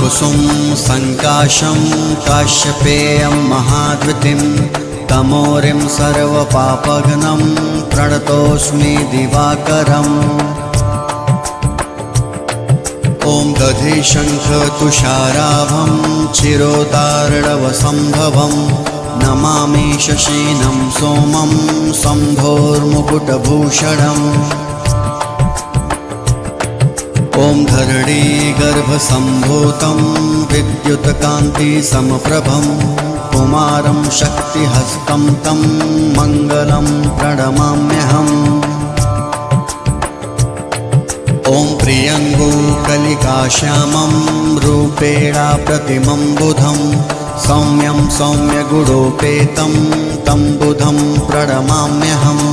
कुसुम संकाशं काश्यपेयं महाद्युतिं तमोरिं सर्वपापघ्नं प्रणतोऽस्मि दिवाकरम्। ॐ दधिशङ्खतुषाराभं चिरोदार्णवसम्भवं नमामि शशीनं सोमं शम्भोर्मुकुटभूषणम्। ॐ धरणीगर्भसम्भूतं विद्युत्कान्तिसमप्रभं कुमारं शक्तिहस्तं तं मङ्गलं प्रणमाम्यहम्। ॐ प्रियङ्गुकलिकाश्यामं रूपेणाप्रतिमं बुधं सौम्यं सौम्यगुणोपेतं तं बुधं प्रणमाम्यहम्।